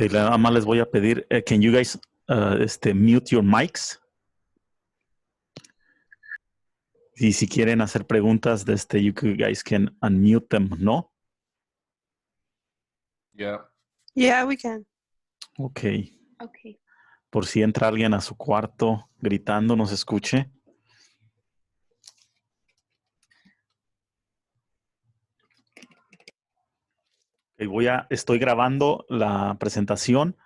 Ok, nada más les voy a pedir, can you guys mute your mics? Y si quieren hacer preguntas, you guys can unmute them, ¿no? Yeah. Yeah, we can. Ok. Okay. Por si entra alguien a su cuarto gritando, no se escuche. Estoy grabando la presentación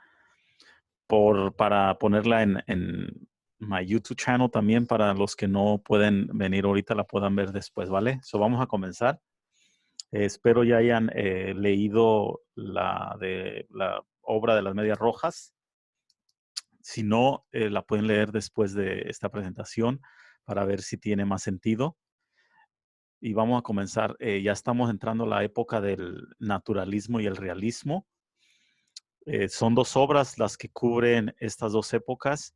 para ponerla en my YouTube channel también, para los que no pueden venir ahorita, la puedan ver después, ¿vale? So vamos a comenzar. Espero ya hayan leído la obra de las medias rojas. Si no, la pueden leer después de esta presentación para ver si tiene más sentido. Y vamos a comenzar. Ya estamos entrando a la época del naturalismo y el realismo. Son dos obras las que cubren estas dos épocas,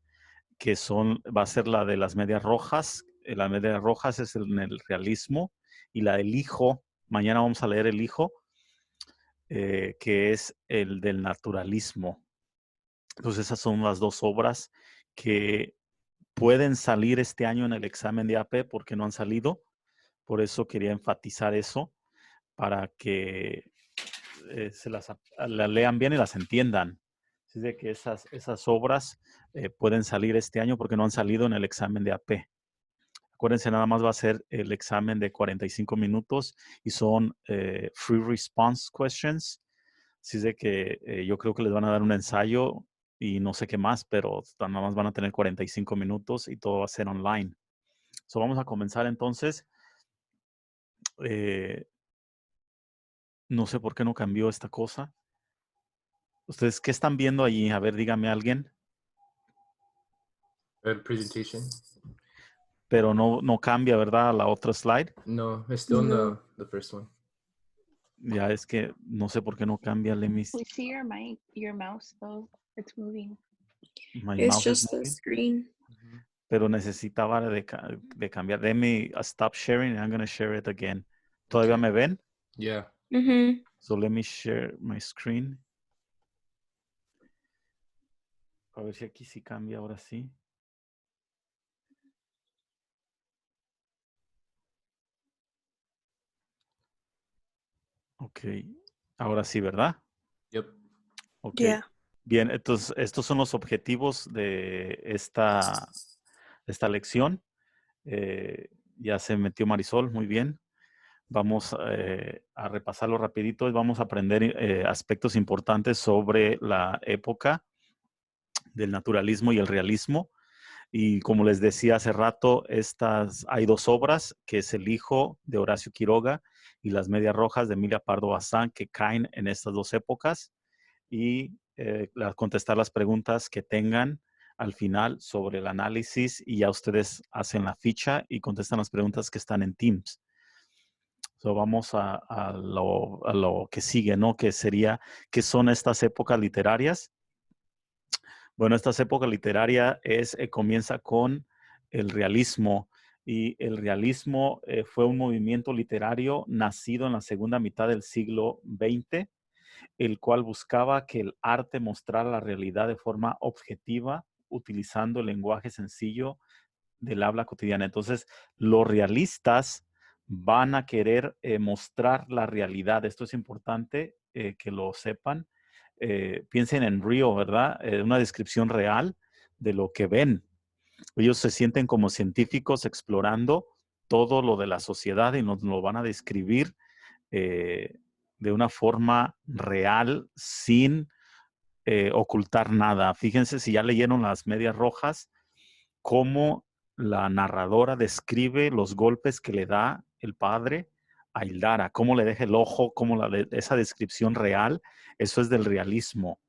que va a ser la de las medias rojas. Las medias rojas es en el realismo, y la del Hijo, mañana vamos a leer el Hijo, que es el del naturalismo. Entonces esas son las dos obras que pueden salir este año en el examen de AP porque no han salido. Por eso quería enfatizar eso, para que las lean bien y las entiendan. Así de que esas obras pueden salir este año porque no han salido en el examen de AP. Acuérdense, nada más va a ser el examen de 45 minutos y son free response questions. Así de que yo creo que les van a dar un ensayo y no sé qué más, pero nada más van a tener 45 minutos y todo va a ser online. So, vamos a comenzar entonces. No sé por qué no cambió esta cosa. ¿Ustedes qué están viendo allí? A ver, dígame alguien. Presentation. Pero no cambia, ¿verdad? La otra slide. No, it's still No. in the first one. Ya es que no sé por qué no cambia. We see your mouse though. It's moving. My It's mouse is just the moving. screen. Pero necesitaba de cambiar. Let me stop sharing and I'm going to share it again. ¿Todavía Okay. me ven? Yeah. Mm-hmm. So let me share my screen. A ver si aquí sí cambia ahora sí. Ok. Ahora sí, ¿verdad? Yep. Ok. Yeah. Bien, entonces estos son los objetivos de esta lección. Ya se metió Marisol, muy bien. Vamos a repasarlo rapidito y vamos a aprender aspectos importantes sobre la época del naturalismo y el realismo. Y como les decía hace rato, hay dos obras, que es El Hijo de Horacio Quiroga y Las Medias Rojas de Emilia Pardo Bazán, que caen en estas dos épocas. Y contestar las preguntas que tengan al final sobre el análisis, y ya ustedes hacen la ficha y contestan las preguntas que están en Teams. So vamos a lo que sigue, ¿no? Que sería, ¿qué son estas épocas literarias? Bueno, estas épocas literarias comienza con el realismo. Y el realismo fue un movimiento literario nacido en la segunda mitad del siglo XX, el cual buscaba que el arte mostrara la realidad de forma objetiva, utilizando el lenguaje sencillo del habla cotidiana. Entonces, los realistas van a querer mostrar la realidad. Esto es importante que lo sepan. Piensen en Río, ¿verdad? Una descripción real de lo que ven. Ellos se sienten como científicos explorando todo lo de la sociedad y nos lo van a describir de una forma real, sin ocultar nada. Fíjense, si ya leyeron Las Medias Rojas, cómo la narradora describe los golpes que le da el padre a Hildara, cómo le deja el ojo, esa descripción real, eso es del realismo.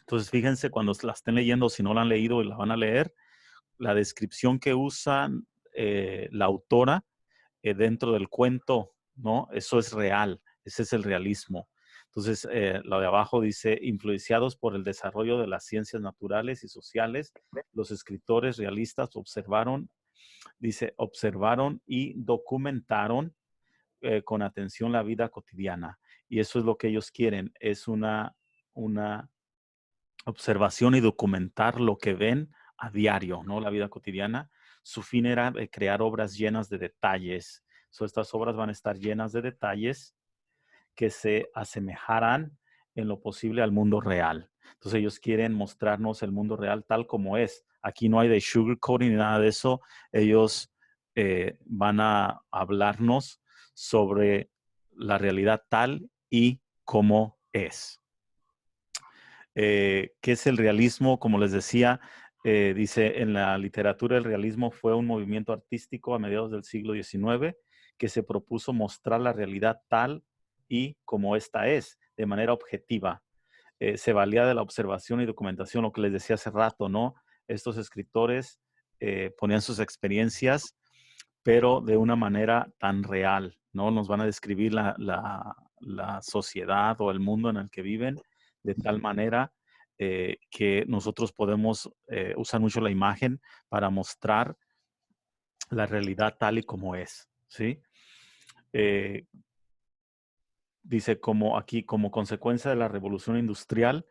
Entonces, fíjense cuando la estén leyendo, si no la han leído y la van a leer, la descripción que usa la autora dentro del cuento, ¿no? Eso es real, ese es el realismo. Entonces, lo de abajo dice, influenciados por el desarrollo de las ciencias naturales y sociales, los escritores realistas observaron y documentaron con atención la vida cotidiana. Y eso es lo que ellos quieren, es una observación y documentar lo que ven a diario, ¿no? La vida cotidiana. Su fin era crear obras llenas de detalles. Estas obras van a estar llenas de detalles que se asemejarán en lo posible al mundo real. Entonces ellos quieren mostrarnos el mundo real tal como es. Aquí no hay de sugarcoating ni nada de eso. Ellos van a hablarnos sobre la realidad tal y como es. ¿Qué es el realismo? Como les decía, dice en la literatura el realismo fue un movimiento artístico a mediados del siglo XIX que se propuso mostrar la realidad tal y como esta es, de manera objetiva. Se valía de la observación y documentación, lo que les decía hace rato, ¿no? Estos escritores ponían sus experiencias, pero de una manera tan real, ¿no? Nos van a describir la sociedad o el mundo en el que viven de tal manera que nosotros podemos usar mucho la imagen para mostrar la realidad tal y como es, ¿sí? Dice como aquí, como consecuencia de la revolución industrial,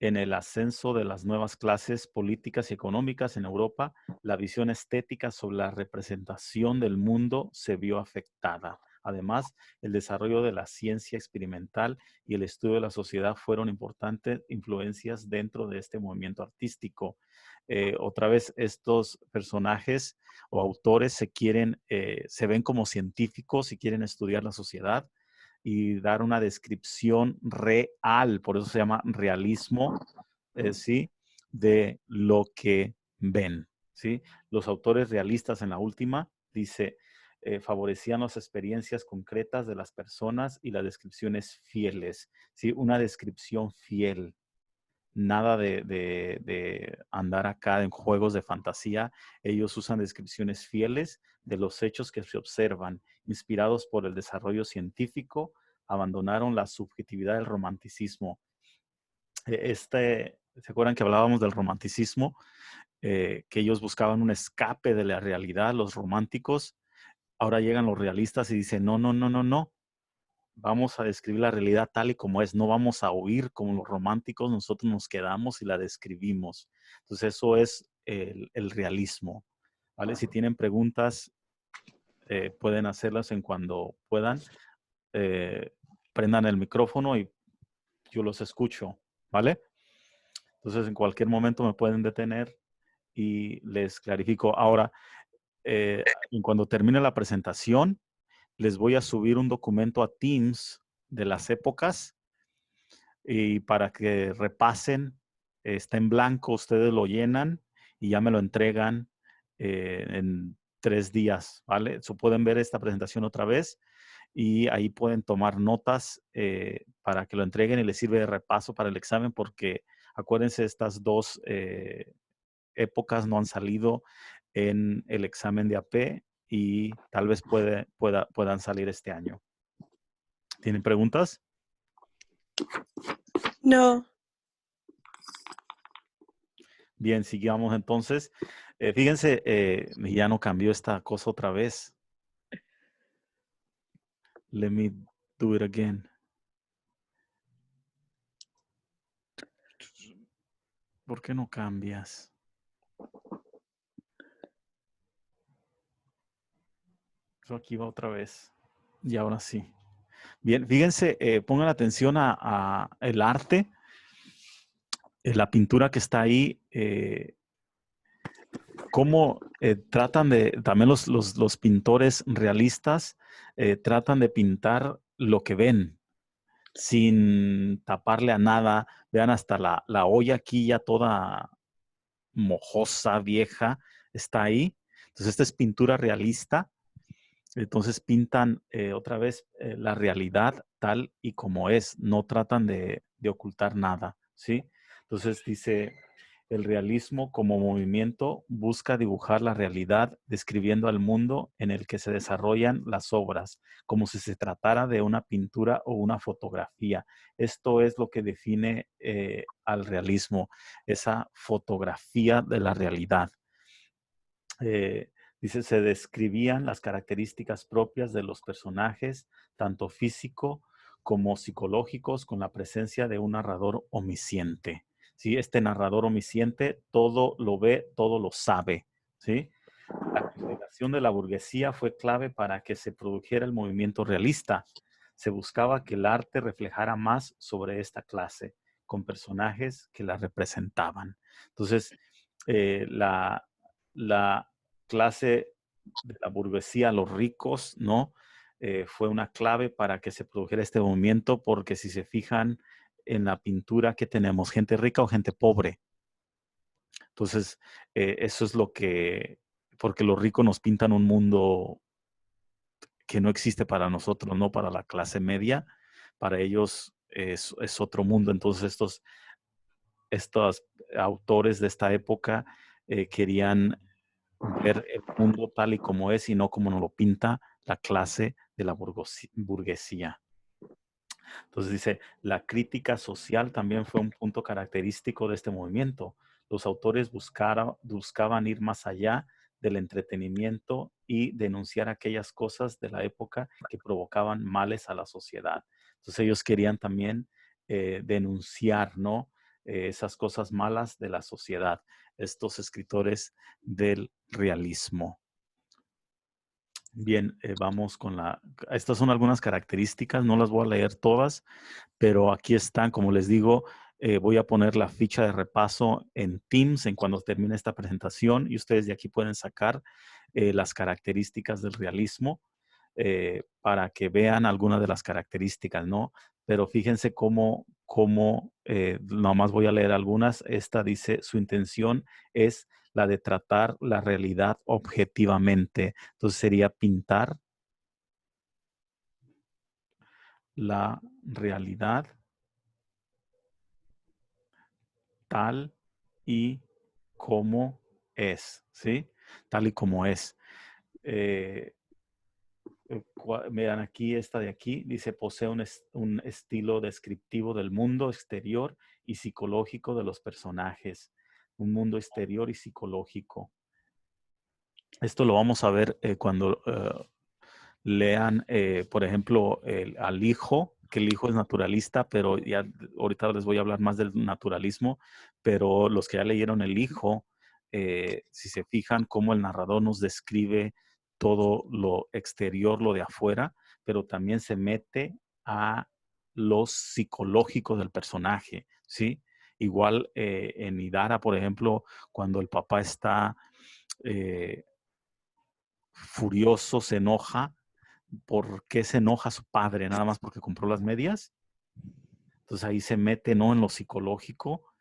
en el ascenso de las nuevas clases políticas y económicas en Europa, la visión estética sobre la representación del mundo se vio afectada. Además, el desarrollo de la ciencia experimental y el estudio de la sociedad fueron importantes influencias dentro de este movimiento artístico. Otra vez, estos personajes o autores se ven como científicos y quieren estudiar la sociedad y dar una descripción real, por eso se llama realismo, ¿sí? De lo que ven, ¿sí? Los autores realistas en la última, dice, favorecían las experiencias concretas de las personas y las descripciones fieles, ¿sí? Una descripción fiel. Nada de andar acá en juegos de fantasía. Ellos usan descripciones fieles de los hechos que se observan, inspirados por el desarrollo científico, abandonaron la subjetividad del romanticismo. ¿Se acuerdan que hablábamos del romanticismo? Que ellos buscaban un escape de la realidad, los románticos. Ahora llegan los realistas y dicen, no, no, no, no, no. Vamos a describir la realidad tal y como es. No vamos a huir como los románticos. Nosotros nos quedamos y la describimos. Entonces, eso es el realismo. ¿Vale? Si tienen preguntas, pueden hacerlas en cuando puedan. Prendan el micrófono y yo los escucho. ¿Vale? Entonces, en cualquier momento me pueden detener y les clarifico. Ahora, en cuando termine la presentación, les voy a subir un documento a Teams de las épocas y para que repasen, está en blanco, ustedes lo llenan y ya me lo entregan en 3 días, ¿vale? Pueden ver esta presentación otra vez y ahí pueden tomar notas para que lo entreguen y les sirve de repaso para el examen porque acuérdense, estas dos épocas no han salido en el examen de AP y tal vez puedan salir este año. ¿Tienen preguntas? No. Bien, sigamos entonces. Fíjense, ya no cambió esta cosa otra vez. Let me do it again. ¿Por qué no cambias? Eso aquí va otra vez. Y ahora sí. Bien, fíjense, pongan atención a el arte, la pintura que está ahí. Cómo tratan también los pintores realistas, tratan de pintar lo que ven, sin taparle a nada. Vean hasta la olla aquí ya toda mojosa, vieja, está ahí. Entonces, esta es pintura realista. Entonces, pintan otra vez la realidad tal y como es. No tratan de ocultar nada, ¿sí? Entonces, dice, el realismo como movimiento busca dibujar la realidad describiendo al mundo en el que se desarrollan las obras, como si se tratara de una pintura o una fotografía. Esto es lo que define al realismo, esa fotografía de la realidad. Dice, se describían las características propias de los personajes, tanto físico como psicológicos, con la presencia de un narrador omnisciente. ¿sí? Este narrador omnisciente todo lo ve, todo lo sabe, ¿sí? La congregación de la burguesía fue clave para que se produjera el movimiento realista. Se buscaba que el arte reflejara más sobre esta clase, con personajes que la representaban. Entonces, la clase de la burguesía, los ricos, ¿no? Fue una clave para que se produjera este movimiento, porque si se fijan en la pintura que tenemos, gente rica o gente pobre. Entonces, eso es lo que, porque los ricos nos pintan un mundo que no existe para nosotros, no para la clase media. Para ellos es otro mundo. Entonces, estos autores de esta época querían ver el mundo tal y como es y no como nos lo pinta la clase de la burguesía. Entonces dice, la crítica social también fue un punto característico de este movimiento. Los autores buscaban ir más allá del entretenimiento y denunciar aquellas cosas de la época que provocaban males a la sociedad. Entonces ellos querían también denunciar, ¿no? Esas cosas malas de la sociedad. Estos escritores del realismo. Bien, vamos con estas son algunas características, no las voy a leer todas, pero aquí están, como les digo, voy a poner la ficha de repaso en Teams en cuando termine esta presentación y ustedes de aquí pueden sacar las características del realismo para que vean algunas de las características, ¿no? Pero fíjense cómo nomás voy a leer algunas. Esta dice, su intención es la de tratar la realidad objetivamente. Entonces sería pintar la realidad tal y como es, ¿sí? Tal y como es. Vean aquí, esta de aquí, dice, posee un estilo descriptivo del mundo exterior y psicológico de los personajes. Un mundo exterior y psicológico. Esto lo vamos a ver cuando lean, por ejemplo, al hijo, que el hijo es naturalista, pero ya ahorita les voy a hablar más del naturalismo, pero los que ya leyeron el hijo, si se fijan cómo el narrador nos describe todo lo exterior, lo de afuera, pero también se mete a lo psicológico del personaje, ¿sí? Igual en Idara, por ejemplo, cuando el papá está furioso, se enoja. ¿Por qué se enoja su padre? Nada más porque compró las medias. Entonces ahí se mete, ¿no? En lo psicológico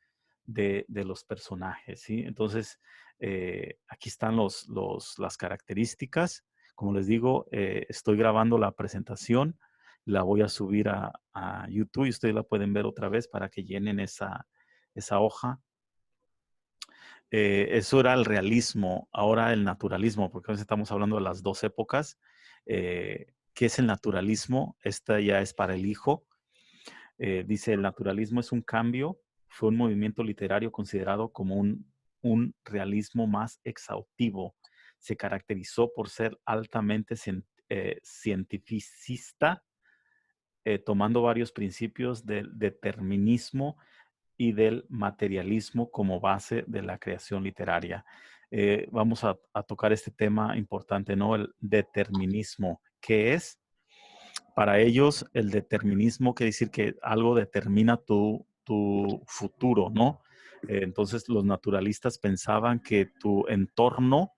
de los personajes, ¿sí? Entonces, aquí están las características. Como les digo, estoy grabando la presentación, la voy a subir a YouTube y ustedes la pueden ver otra vez para que llenen esa hoja. Eso era el realismo, ahora el naturalismo, porque a veces estamos hablando de las dos épocas. ¿Qué es el naturalismo? Esta ya es para el hijo. Dice, el naturalismo es un cambio, fue un movimiento literario considerado como un realismo más exhaustivo. Se caracterizó por ser altamente cientificista, tomando varios principios del determinismo y del materialismo como base de la creación literaria. Vamos a tocar este tema importante, ¿no? El determinismo. ¿Qué es? Para ellos, el determinismo quiere decir que algo determina tu futuro, ¿no? Entonces, los naturalistas pensaban que tu entorno,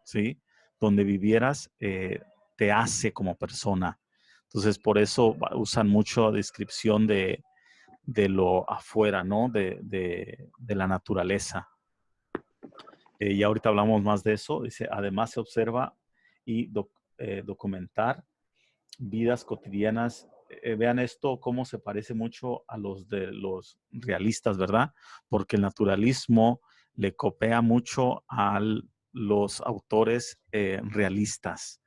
¿sí? Donde vivieras, te hace como persona. Entonces, por eso usan mucho descripción de lo afuera, ¿no? De la naturaleza. Y ahorita hablamos más de eso. Dice, además se observa y documentar vidas cotidianas. Vean esto, cómo se parece mucho a los de los realistas, ¿verdad? Porque el naturalismo le copia mucho a los autores realistas.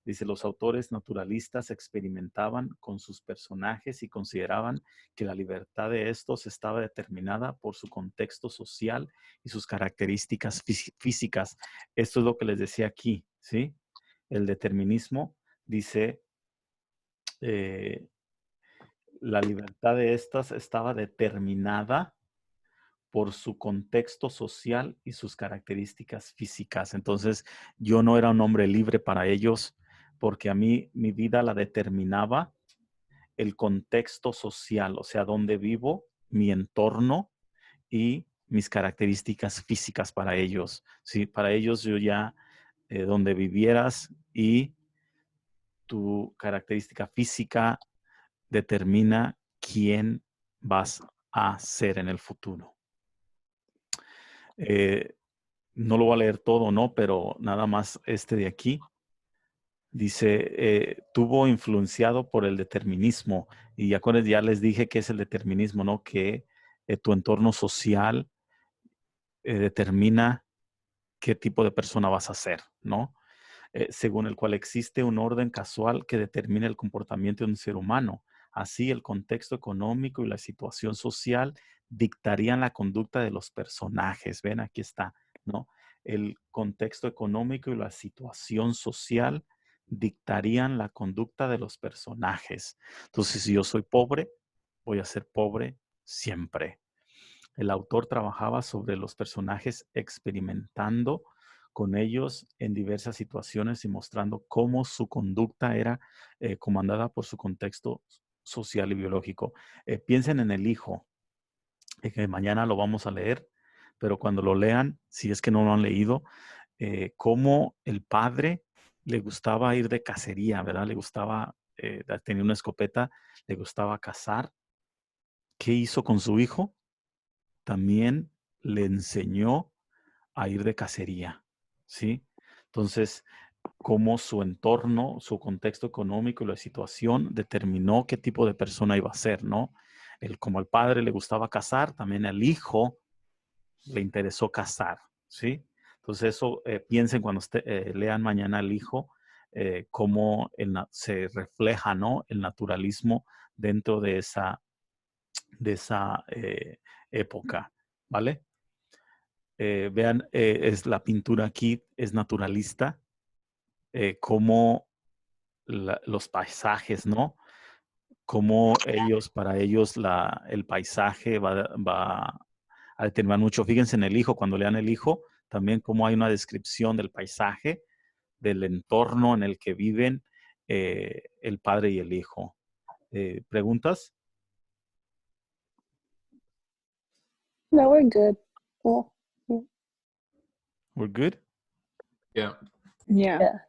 Dice, los autores naturalistas experimentaban con sus personajes y consideraban que la libertad de estos estaba determinada por su contexto social y sus características físicas. Esto es lo que les decía aquí, ¿sí? El determinismo dice, la libertad de estas estaba determinada por su contexto social y sus características físicas. Entonces, yo no era un hombre libre para ellos porque a mí mi vida la determinaba el contexto social, o sea, dónde vivo, mi entorno y mis características físicas para ellos. Sí, para ellos yo ya, donde vivieras y tu característica física determina quién vas a ser en el futuro. No lo voy a leer todo, ¿no? Pero nada más este de aquí. Dice, tuvo influenciado por el determinismo. Y acuérdense, ya les dije que es el determinismo, ¿no? Que tu entorno social determina qué tipo de persona vas a ser, ¿no? Según el cual existe un orden casual que determina el comportamiento de un ser humano. Así, el contexto económico y la situación social dictarían la conducta de los personajes. Ven, aquí está, ¿no? El contexto económico y la situación social dictarían la conducta de los personajes. Entonces, si yo soy pobre, voy a ser pobre siempre. El autor trabajaba sobre los personajes experimentando con ellos en diversas situaciones y mostrando cómo su conducta era comandada por su contexto social y biológico. Piensen en el hijo, que mañana lo vamos a leer, pero cuando lo lean, si es que no lo han leído, cómo el padre le gustaba ir de cacería, ¿verdad? Le gustaba, tenía una escopeta, le gustaba cazar. ¿Qué hizo con su hijo? También le enseñó a ir de cacería, ¿sí? Entonces, cómo su entorno, su contexto económico y la situación determinó qué tipo de persona iba a ser, ¿no? Como al padre le gustaba cazar, también al hijo le interesó cazar, ¿sí? Entonces, eso piensen cuando lean mañana al hijo, cómo se refleja, ¿no? El naturalismo dentro de esa época, ¿vale? Vean, es la pintura aquí, es naturalista, como los paisajes, ¿no? Como para ellos, el paisaje va a determinar mucho. Fíjense en el hijo, cuando lean el hijo, también cómo hay una descripción del paisaje, del entorno en el que viven el padre y el hijo. ¿Preguntas? No, we're good. Well, We're good? Yeah. Yeah. yeah.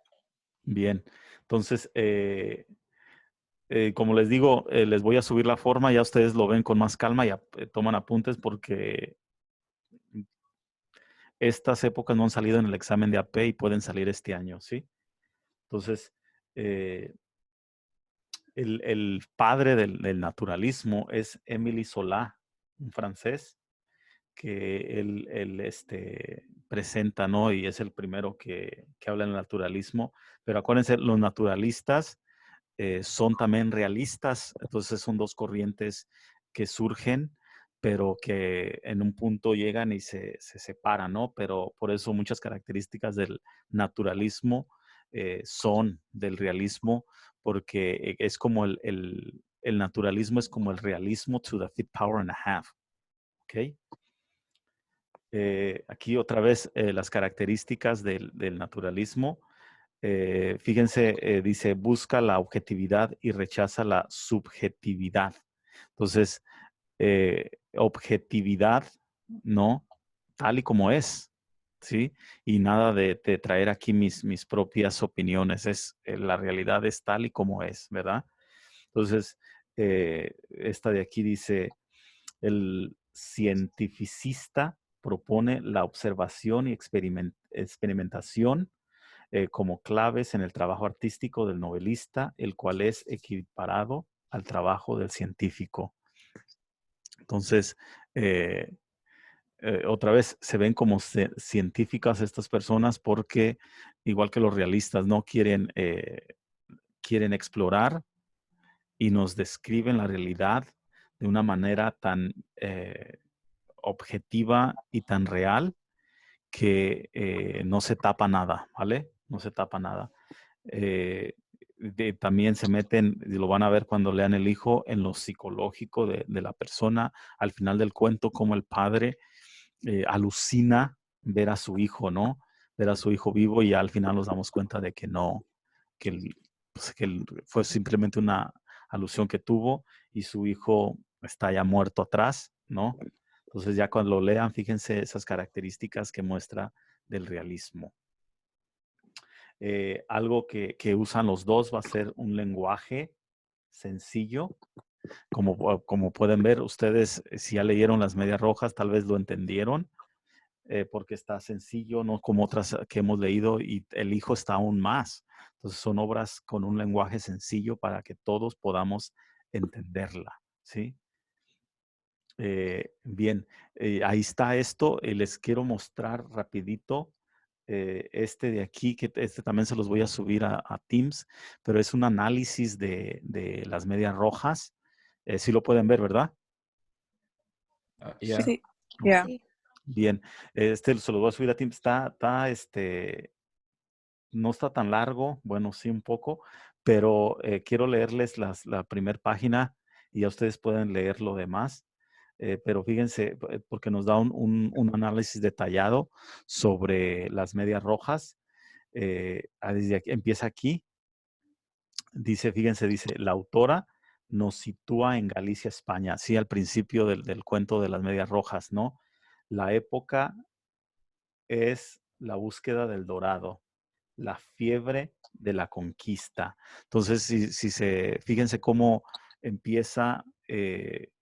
Bien. Entonces, como les digo, les voy a subir la forma, ya ustedes lo ven con más calma y toman apuntes porque estas épocas no han salido en el examen de AP y pueden salir este año, ¿sí? Entonces, el padre del naturalismo es Émile Zola, un francés que él presenta, ¿no? Y es el primero que habla del naturalismo. Pero acuérdense, los naturalistas son también realistas, entonces son dos corrientes que surgen, pero que en un punto llegan y se separan, ¿no? Pero por eso muchas características del naturalismo son del realismo, porque es como el naturalismo es como el realismo to the fifth power and a half, ¿ok? Aquí otra vez las características del naturalismo. Fíjense, dice, busca la objetividad y rechaza la subjetividad. Entonces, objetividad, ¿no? Tal y como es, ¿sí? Y nada de traer aquí mis propias opiniones. La realidad es tal y como es, ¿verdad? Entonces, esta de aquí dice, el cientificista propone la observación y experimentación como claves en el trabajo artístico del novelista, el cual es equiparado al trabajo del científico. Entonces, otra vez se ven como científicas estas personas porque, igual que los realistas, no quieren explorar y nos describen la realidad de una manera tan objetiva y tan real que no se tapa nada, ¿vale? No se tapa nada. También se meten, y lo van a ver cuando lean El Hijo, en lo psicológico de la persona. Al final del cuento, como el padre alucina ver a su hijo, ¿no? Ver a su hijo vivo y al final nos damos cuenta de que no, que fue simplemente una alusión que tuvo y su hijo está ya muerto atrás, ¿no? Entonces ya cuando lo lean, fíjense esas características que muestra del realismo. Algo que usan los dos va a ser un lenguaje sencillo. Como pueden ver, ustedes si ya leyeron Las Medias Rojas, tal vez lo entendieron, porque está sencillo, no como otras que hemos leído, y El Hijo está aún más. Entonces son obras con un lenguaje sencillo para que todos podamos entenderla, ¿sí? Bien, ahí está esto. Les quiero mostrar rapidito este de aquí, que este también se los voy a subir a Teams, pero es un análisis de las medias rojas. Sí lo pueden ver, ¿verdad? Yeah. Sí. Yeah. Sí. Bien, este se los voy a subir a Teams. No está tan largo, bueno, sí un poco, pero quiero leerles la primera página y ya ustedes pueden leer lo demás. Pero fíjense, porque nos da un análisis detallado sobre las medias rojas. Desde aquí, empieza aquí. Dice, fíjense, dice, la autora nos sitúa en Galicia, España. Sí, al principio del cuento de las medias rojas, ¿no? La época es la búsqueda del dorado, la fiebre de la conquista. Entonces, fíjense cómo empieza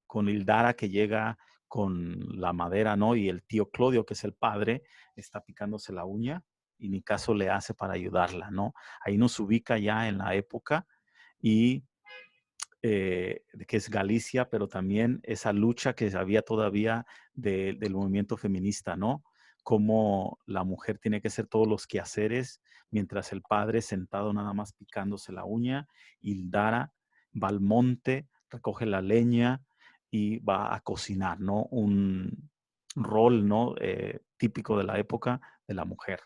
con Hildara que llega con la madera, ¿no? Y el tío Clodio, que es el padre, está picándose la uña y ni caso le hace para ayudarla, ¿no? Ahí nos ubica ya en la época y que es Galicia, pero también esa lucha que había todavía del movimiento feminista, ¿no? Cómo la mujer tiene que hacer todos los quehaceres, mientras el padre sentado nada más picándose la uña, Hildara va al monte, recoge la leña y va a cocinar, ¿no? Un rol, ¿no? Típico de la época de la mujer.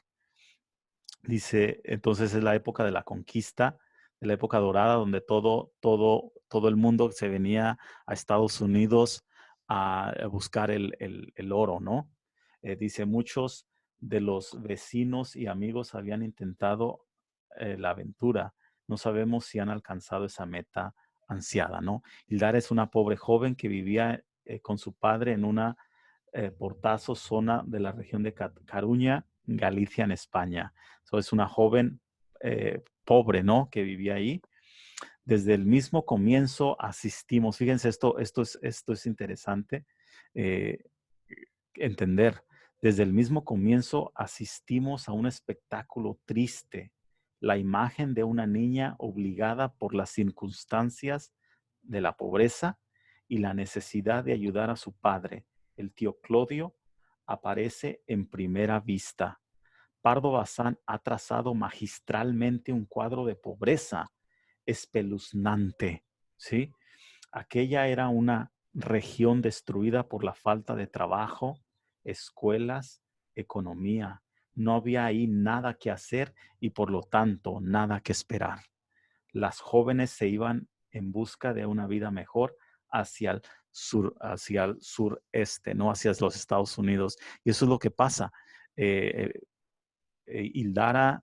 Dice, entonces es la época de la conquista, de la época dorada, donde todo el mundo se venía a Estados Unidos a buscar el oro, ¿no? Dice, muchos de los vecinos y amigos habían intentado la aventura. No sabemos si han alcanzado esa meta ansiada, ¿no? Hildara es una pobre joven que vivía con su padre en una Portazo, zona de la región de Caruña, Galicia, en España. Es una joven pobre, ¿no? Que vivía ahí. Desde el mismo comienzo asistimos, fíjense, esto es interesante entender. Desde el mismo comienzo asistimos a un espectáculo triste, la imagen de una niña obligada por las circunstancias de la pobreza y la necesidad de ayudar a su padre, el tío Clodio, aparece en primera vista. Pardo Bazán ha trazado magistralmente un cuadro de pobreza espeluznante, ¿sí? Aquella era una región destruida por la falta de trabajo, escuelas, economía. No había ahí nada que hacer y por lo tanto nada que esperar. Las jóvenes se iban en busca de una vida mejor hacia el sureste, no hacia los Estados Unidos. Y eso es lo que pasa. Hildara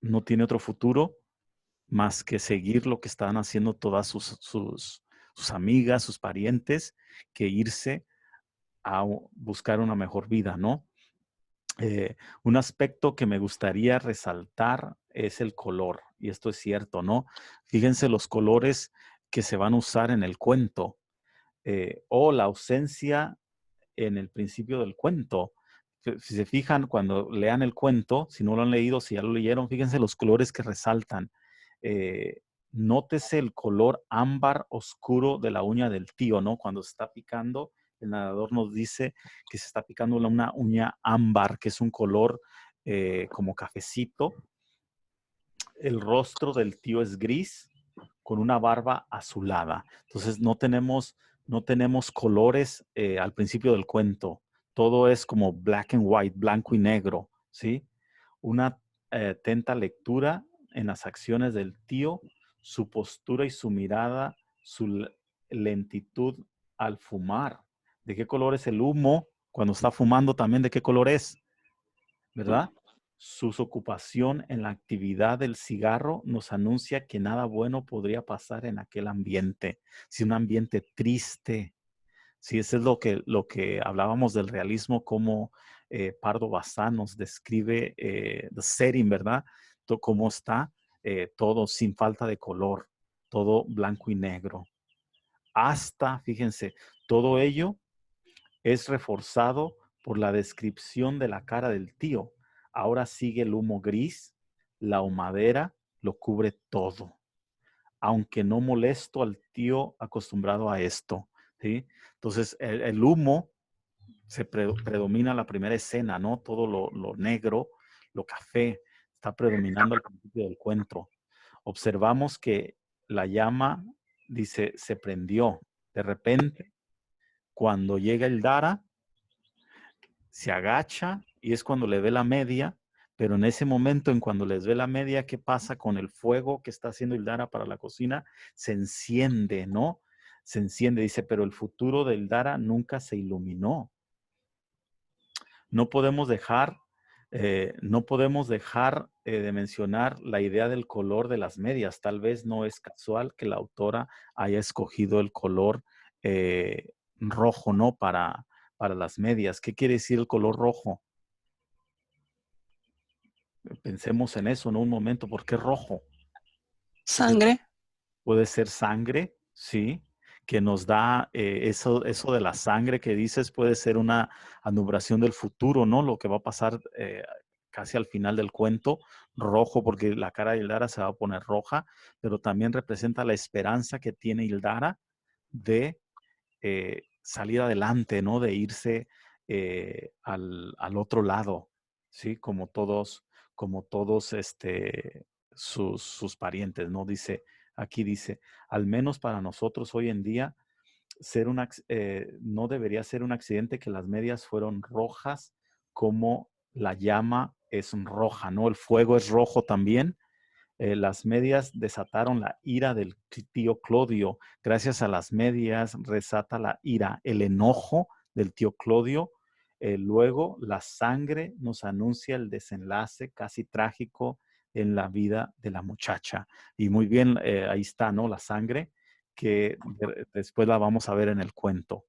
no tiene otro futuro más que seguir lo que están haciendo todas sus amigas, sus parientes, que irse a buscar una mejor vida, ¿no? Un aspecto que me gustaría resaltar es el color, y esto es cierto, ¿no? Fíjense los colores que se van a usar en el cuento, o la ausencia en el principio del cuento. Si se fijan, cuando lean el cuento, si no lo han leído, si ya lo leyeron, fíjense los colores que resaltan. Eh, Nótese el color ámbar oscuro de la uña del tío, ¿no? Cuando se está picando, el narrador nos dice que se está picando una uña ámbar, que es un color como cafecito. El rostro del tío es gris, con una barba azulada. Entonces no tenemos colores al principio del cuento. Todo es como black and white, blanco y negro, ¿sí? Una atenta lectura en las acciones del tío, su postura y su mirada, su lentitud al fumar. ¿De qué color es el humo Cuando está fumando también, ¿de qué color es? ¿Verdad? Su ocupación en la actividad del cigarro nos anuncia que nada bueno podría pasar en aquel ambiente. Si un ambiente triste. Sí, eso es lo que hablábamos del realismo, como Pardo Bazán nos describe the setting, ¿verdad? Cómo está todo sin falta de color, todo blanco y negro. Hasta, fíjense, todo ello es reforzado por la descripción de la cara del tío. Ahora sigue el humo gris, la humadera lo cubre todo, aunque no molesto al tío acostumbrado a esto, ¿sí? Entonces, el humo predomina la primera escena, ¿no? Todo lo negro, lo café, está predominando al principio del cuento. Observamos que la llama, dice, se prendió. De repente, cuando llega el Dara, se agacha y es cuando le ve la media, pero en ese momento, en cuando les ve la media, ¿qué pasa con el fuego que está haciendo Ildara para la cocina? Se enciende, ¿no? Se enciende, dice, pero el futuro del Dara nunca se iluminó. No podemos dejar, de mencionar la idea del color de las medias. Tal vez no es casual que la autora haya escogido el color rojo, ¿no? Para las medias. ¿Qué quiere decir el color rojo? Pensemos en eso, ¿no? Un momento, ¿por qué rojo? Sangre. Puede ser sangre, sí, que nos da eso de la sangre que dices, puede ser una anubración del futuro, ¿no? Lo que va a pasar casi al final del cuento, rojo, porque la cara de Hildara se va a poner roja, pero también representa la esperanza que tiene Hildara de salir adelante, ¿no? De irse al otro lado, ¿sí? Como todos sus parientes, ¿no? Aquí dice, al menos para nosotros hoy en día, no debería ser un accidente que las medias fueron rojas como la llama es roja, ¿no? El fuego es rojo también. Las medias desataron la ira del tío Clodio. Gracias a las medias resata la ira, el enojo del tío Clodio. Luego la sangre nos anuncia el desenlace casi trágico en la vida de la muchacha. Y muy bien, ahí está, ¿no? La sangre que después la vamos a ver en el cuento.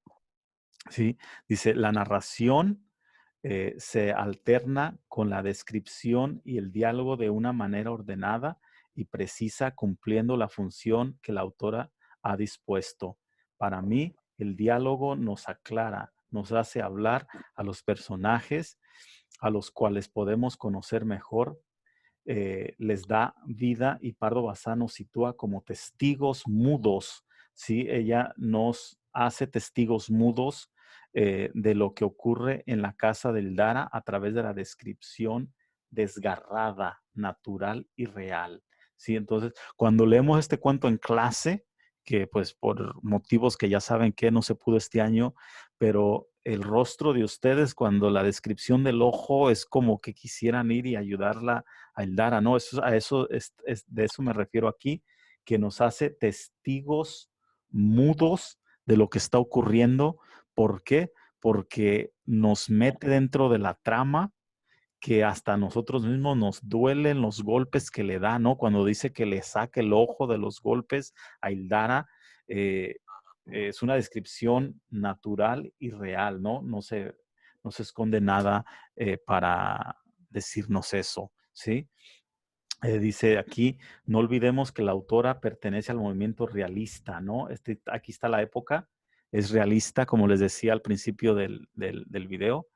¿Sí? Dice, la narración se alterna con la descripción y el diálogo de una manera ordenada y precisa, cumpliendo la función que la autora ha dispuesto. Para mí, el diálogo nos aclara, nos hace hablar a los personajes a los cuales podemos conocer mejor, les da vida, y Pardo Bazán nos sitúa como testigos mudos, ¿sí? Ella nos hace testigos mudos de lo que ocurre en la casa del Dara a través de la descripción desgarrada, natural y real, ¿sí? Entonces, cuando leemos este cuento en clase, que pues por motivos que ya saben que no se pudo este año, pero el rostro de ustedes cuando la descripción del ojo es como que quisieran ir y ayudarla a Eldara, ¿no? De eso me refiero aquí, que nos hace testigos mudos de lo que está ocurriendo. ¿Por qué? Porque nos mete dentro de la trama que hasta nosotros mismos nos duelen los golpes que le da, ¿no? Cuando dice que le saca el ojo de los golpes a Hildara, es una descripción natural y real, ¿no? No se esconde nada para decirnos eso, ¿sí? Dice aquí, no olvidemos que la autora pertenece al movimiento realista, ¿no? Aquí está la época, es realista, como les decía al principio del video.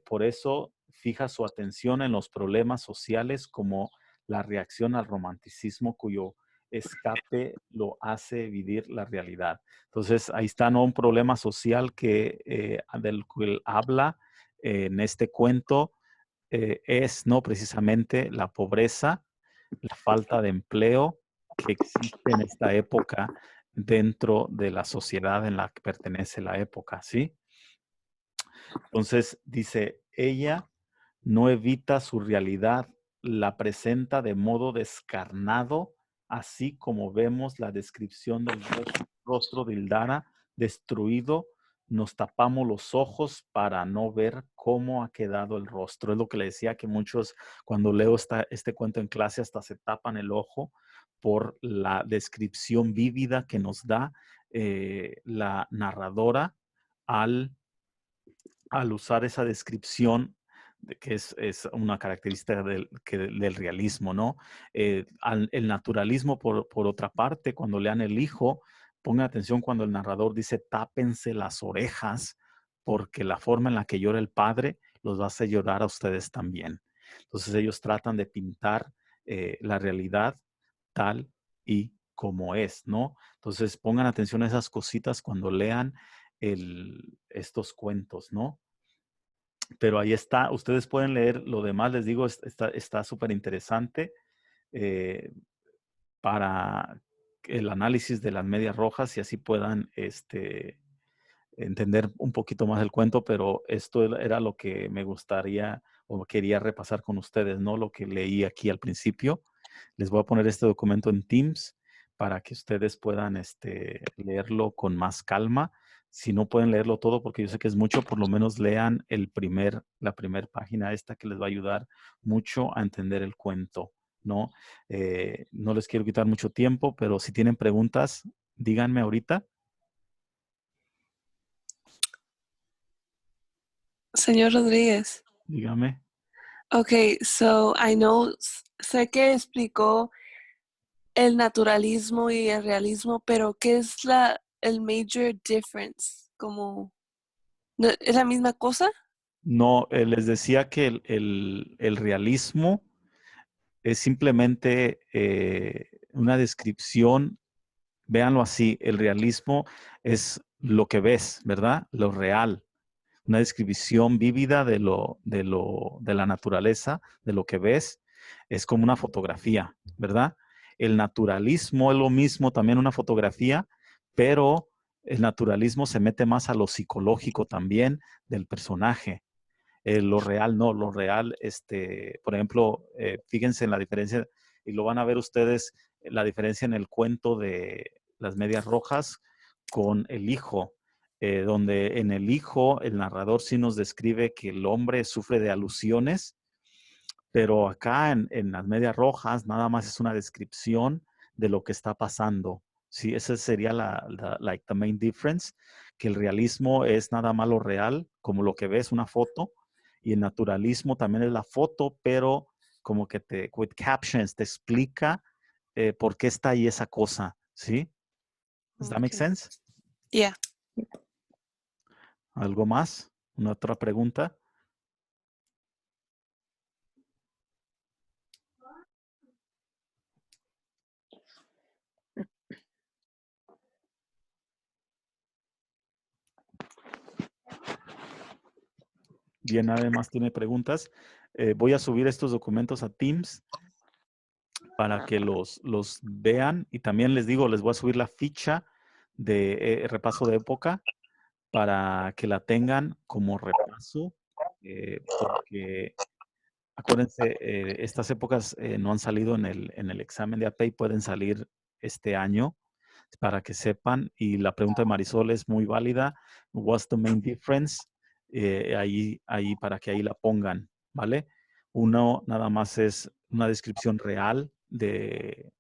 Por eso fija su atención en los problemas sociales como la reacción al romanticismo cuyo escape lo hace vivir la realidad. Entonces, ahí está, ¿no? Un problema social del cual habla en este cuento. Es no precisamente la pobreza, la falta de empleo que existe en esta época dentro de la sociedad en la que pertenece la época, ¿sí? Entonces dice, ella no evita su realidad, la presenta de modo descarnado, así como vemos la descripción del rostro de Hildara destruido nos tapamos los ojos para no ver cómo ha quedado el rostro. Es lo que le decía, que muchos cuando leo este cuento en clase hasta se tapan el ojo por la descripción vívida que nos da la narradora al usar esa descripción, que es una característica del realismo, ¿no? El naturalismo, por otra parte, cuando lean El Hijo, pongan atención cuando el narrador dice, tápense las orejas, porque la forma en la que llora el padre los va a hacer llorar a ustedes también. Entonces ellos tratan de pintar la realidad tal y como es, ¿no? Entonces pongan atención a esas cositas cuando lean estos cuentos, ¿no? Pero ahí está, ustedes pueden leer lo demás, les digo, está súper interesante para el análisis de las medias rojas y así puedan entender un poquito más el cuento, pero esto era lo que me gustaría o quería repasar con ustedes, ¿no? Lo que leí aquí al principio. Les voy a poner este documento en Teams para que ustedes puedan leerlo con más calma. Si no pueden leerlo todo, porque yo sé que es mucho, por lo menos lean la primera página esta que les va a ayudar mucho a entender el cuento, ¿no? No les quiero quitar mucho tiempo, pero si tienen preguntas, díganme ahorita. Señor Rodríguez. Dígame. Okay, so I know, sé que explicó el naturalismo y el realismo, pero ¿qué es el major difference? Como, ¿es la misma cosa? No, les decía que el realismo es simplemente una descripción, véanlo así, el realismo es lo que ves, ¿verdad? Lo real, una descripción vívida de la naturaleza, de lo que ves, es como una fotografía, ¿verdad? El naturalismo es lo mismo, también una fotografía, pero el naturalismo se mete más a lo psicológico también del personaje. Lo real no, lo real, por ejemplo, fíjense en la diferencia, y lo van a ver ustedes, la diferencia en el cuento de las medias rojas con el hijo, donde en el hijo el narrador sí nos describe que el hombre sufre de alusiones, pero acá en las medias rojas nada más es una descripción de lo que está pasando. Sí, esa sería like the main difference, que el realismo es nada más lo real, como lo que ves, una foto, y el naturalismo también es la foto, pero como que with captions, te explica por qué está ahí esa cosa, ¿sí? Does that make Okay. sense? Yeah. ¿Algo más? ¿Una otra pregunta? Bien, nadie más tiene preguntas. Voy a subir estos documentos a Teams para que los vean, y también les digo, les voy a subir la ficha de repaso de época para que la tengan como repaso, porque acuérdense, estas épocas no han salido en el examen de AP y pueden salir este año, para que sepan. Y la pregunta de Marisol es muy válida. What's the main difference? Ahí para que ahí la pongan, ¿vale? Uno nada más es una descripción real del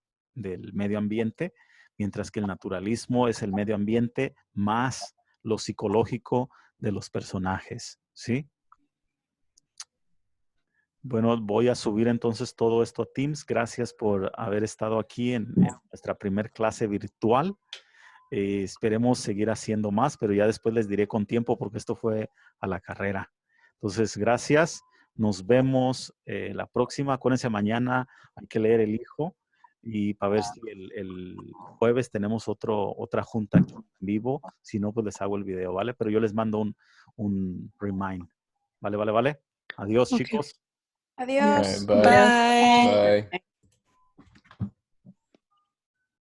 medio ambiente, mientras que el naturalismo es el medio ambiente más lo psicológico de los personajes, ¿sí? Bueno, voy a subir entonces todo esto a Teams. Gracias por haber estado aquí en nuestra primer clase virtual. Esperemos seguir haciendo más, pero ya después les diré con tiempo porque esto fue a la carrera. Entonces, gracias. Nos vemos la próxima. Acuérdense, mañana hay que leer El Hijo y para ver si el jueves tenemos otra junta aquí en vivo. Si no, pues les hago el video, ¿vale? Pero yo les mando un remind. ¿Vale? Adiós, Okay. chicos. All right, Adiós. bye. Bye. Bye.